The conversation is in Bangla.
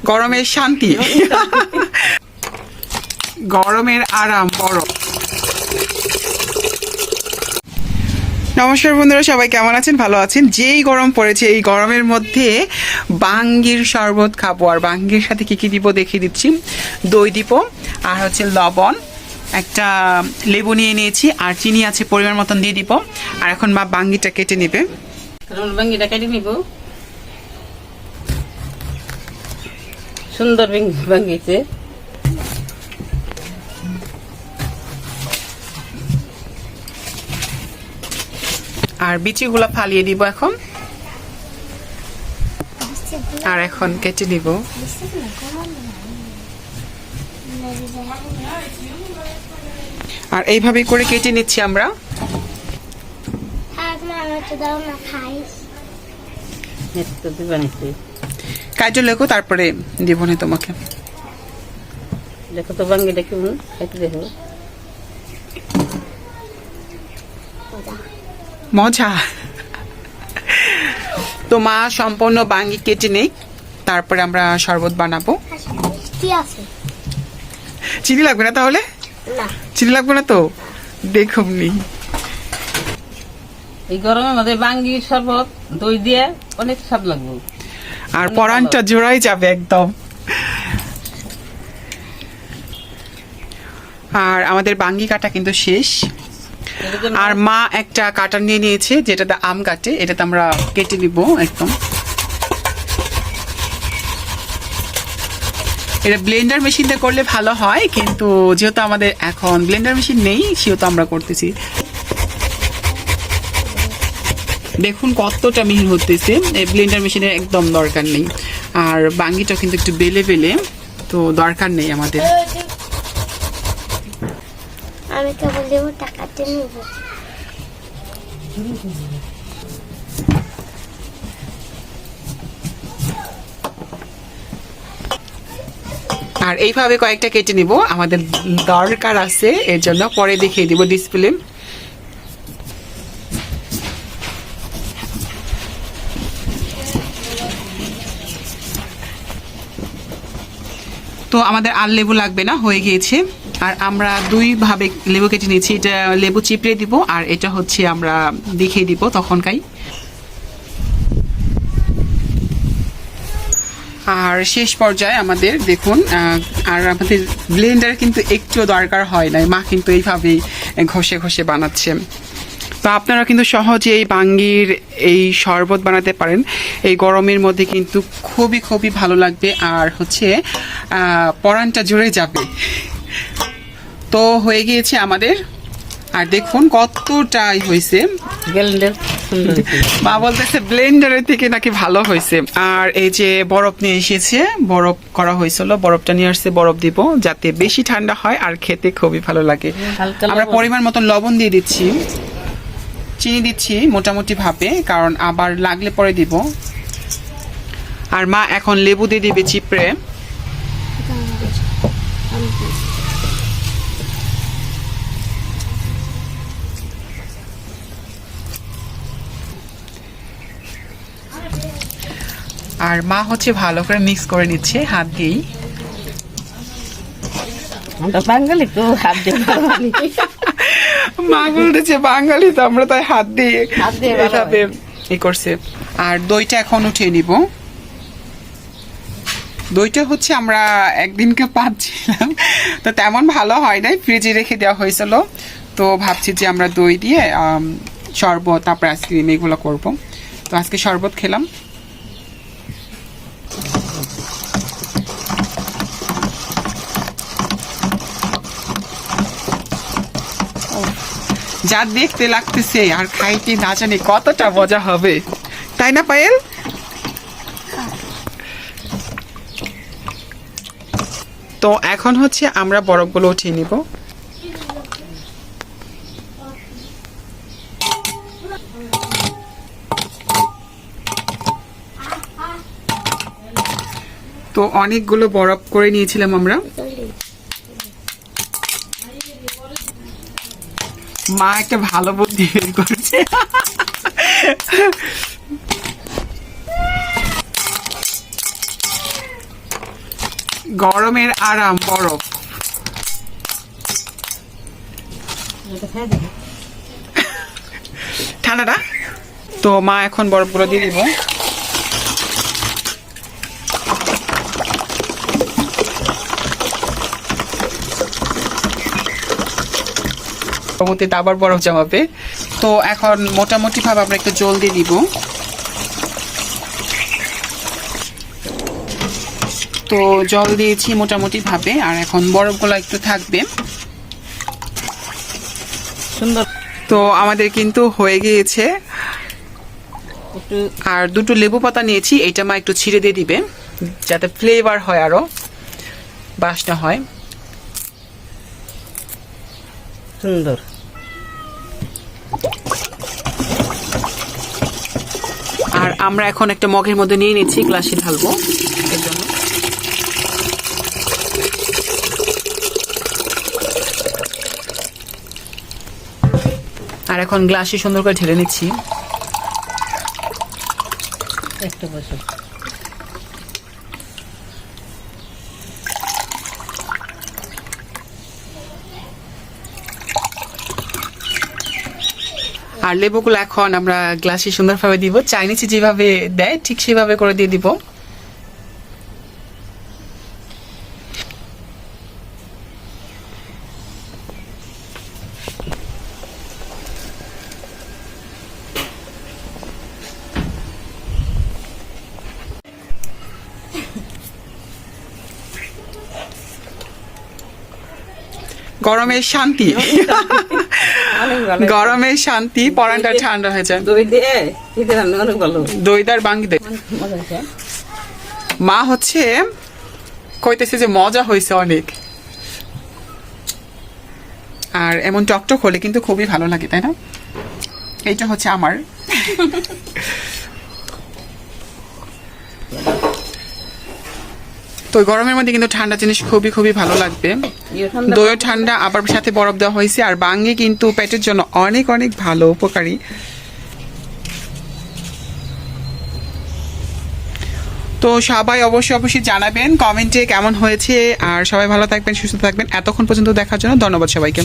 গরমের শান্তি, গরমের আরাম বরফ। নমস্কার বন্ধুরা, সবাই কেমন আছেন? ভালো আছেন? যেই গরম পড়েছে, এই গরমের মধ্যে বাঙ্গির শরবত খাবো। আর বাঙ্গির সাথে কি কি দিব দেখিয়ে দিচ্ছি। দই দিব, আর হচ্ছে লবণ, একটা লেবু নিয়ে নিয়েছি, আর চিনি আছে পরিমাণ মতন দিয়ে দিব। আর এখন মা বাঙ্গিটা কেটে নেবে। বাঙ্গিটা কেটে নিব। সুন্দর বাঙ্গিছে। আর বিচিগুলো ফালিয়ে দিব এখন। আর এখন কেটে নিব। আর এইভাবে করে কেটে নিচ্ছি আমরা। কাজে লেখো, তারপরে দিব না তোমাকে। দেখো তো বাঙ্গিটা কেমন, খাইতে দেখো। মজা। তো মা সম্পূর্ণ বাঙ্গি কেটে নেই, তারপরে আমরা শরবত বানাবো। চিনি লাগবে না তাহলে? চিনি লাগবে না তো, দেখুন নি। এই গরমের মধ্যে বাঙ্গির শরবত দই দিয়ে অনেক স্বাদ লাগবে, আর পরানটা জোড়াই যাবে একদম। আর আমাদের বাঙ্গি কাটা কিন্তু শেষ। আর মা একটা কাটার নিয়ে নিয়েছে, যেটাতে আম কাটে, এটাতে আমরা কেটে নিব একদম। এটা ব্লেন্ডার মেশিনে করলে ভালো হয়, কিন্তু যেহেতু আমাদের এখন ব্লেন্ডার মেশিন নেই, সেহেতু আমরা করতেছি। দেখুন কতটা মিহি হতেছে, ব্লেন্ডার মেশিনের একদম দরকার নেই। আর বাঙ্গিটা কিন্তু একটু বেলে বেলে, তো দরকার নেই আমাদের। আমি কেবল দেবো, টাকাতে নিব। আর এইভাবে কয়েকটা কেটে নিব, আমাদের দরকার আছে, এর জন্য পরে দেখিয়ে দিব ডিসপ্লে। তো আমাদের আর লেবু লাগবে না, হয়ে গিয়েছে। আর আমরা দুই ভাবে লেবু কেটে নিয়েছি, এটা লেবু চিপড়ে দিব, আর এটা হচ্ছে আমরা দেখিয়ে দিব তখনকাই। আর শেষ পর্যায়ে আমাদের দেখুন, আর আমাদের ব্লেন্ডার কিন্তু একটু দরকার হয় না, মা কিন্তু এইভাবেই ঘষে ঘষে বানাচ্ছে। তো আপনারা কিন্তু সহজে এই বাঙ্গির এই শরবত বানাতে পারেন। এই গরমের মধ্যে কিন্তু খুবই খুবই ভালো লাগবে, আর হচ্ছে পরানটা জুড়ে যাবে। তো হয়ে গিয়েছে আমাদের। আর দেখুন কতটাই হয়েছে, মা বলতেছে ব্লেন্ডারের থেকে নাকি ভালো হয়েছে। আর এই যে বরফ নিয়ে এসেছে, বরফ করা হয়েছিল, বরফটা নিয়ে আসছে, বরফ দিব যাতে বেশি ঠান্ডা হয় আর খেতে খুবই ভালো লাগে। আমরা পরিমাণ মতন লবণ দিয়ে দিচ্ছি, চিনি দিচ্ছি মোটামুটি ভাবে, কারণ আবার লাগলে পরে দিব। আর মা এখন লেবু দিয়ে দিবে চিপড়ে। আর মা হচ্ছে ভালো করে মিক্স করে নিচ্ছে হাত দিয়েই। বাঙালি তো হাত দিয়ে, মা বলতেছে বাঙালি তো আমরা, তাই হাত দিয়ে এভাবে ই করছে। আর দইটা এখন উঠিয়ে নিব। দইটা হচ্ছে আমরা একদিনকে পাচ্ছিলাম, তো তেমন ভালো হয় নাই, ফ্রিজে রেখে দেওয়া হয়েছিল। তো ভাবছি যে আমরা দই দিয়ে শরবত, তারপর আইসক্রিম এগুলো করবো। তো আজকে শরবত খেলাম। যা দেখতে লাগতেছে আর খাইতে না জানি কতটা মজা হবে, তাই না পায়েল? তো এখন হচ্ছে আমরা বরফগুলো উঠিয়ে নিব। তো অনেকগুলো বরফ করে নিয়েছিলাম আমরা। মা একটা ভালো বুদ্ধি বের করছে। গরমের আরাম বরফ। ঠান্ডাটা তো মা এখন বরফগুলো দিয়ে দিব। পরবর্তীতে আবার বরফ জমাবে। তো এখন মোটামুটি ভাবে আমরা একটু জল দিয়ে দিব। তো জল দিয়েছি মোটামুটি ভাবে, আর এখন বরফগুলো একটু থাকবে। সুন্দর। তো আমাদের কিন্তু হয়ে গিয়েছে। আর দুটো লেবু পাতা নিয়েছি, এটা মা একটু ছিঁড়ে দিয়ে দিবে যাতে ফ্লেভার হয়, আরো বাসনা হয় সুন্দর। আর আমরা এখন একটা মগের মধ্যে নিয়ে নিচ্ছি, গ্লাসে ঢালবো এর জন্য। আর এখন গ্লাসে সুন্দর করে ঢেলে নিচ্ছি। একটা বছর আর লেবুগুলো এখন আমরা গ্লাসে সুন্দরভাবে দিব, চাইনিজে যেভাবে দেয় ঠিক সেভাবে করে দিয়ে দিব। গরমের শান্তি, গরমের শান্তি, পরানটা ঠান্ডা হয়ে যায়। দই দিয়ে খেতে রান্না অনেক ভালো। দইদার বাঙ্গি দই মজা হয়েছে। মা হচ্ছে কইতেছে যে মজা হয়েছে অনেক। আর এমন টকটক হলে কিন্তু খুবই ভালো লাগে, তাই না? এইটা হচ্ছে আমার। তো গরমের মধ্যে কিন্তু ঠান্ডা জিনিস খুবই খুবই ভালো লাগবে। দইও ঠান্ডা, আবার সাথে বরফ দেওয়া হয়েছে। আর বাঙ্গি কিন্তু পেটের জন্য অনেক অনেক ভালো, উপকারী। তো সবাই অবশ্যই জানাবেন কমেন্টে কেমন হয়েছে। আর সবাই ভালো থাকবেন, সুস্থ থাকবেন। এতক্ষণ পর্যন্ত দেখার জন্য ধন্যবাদ সবাইকে।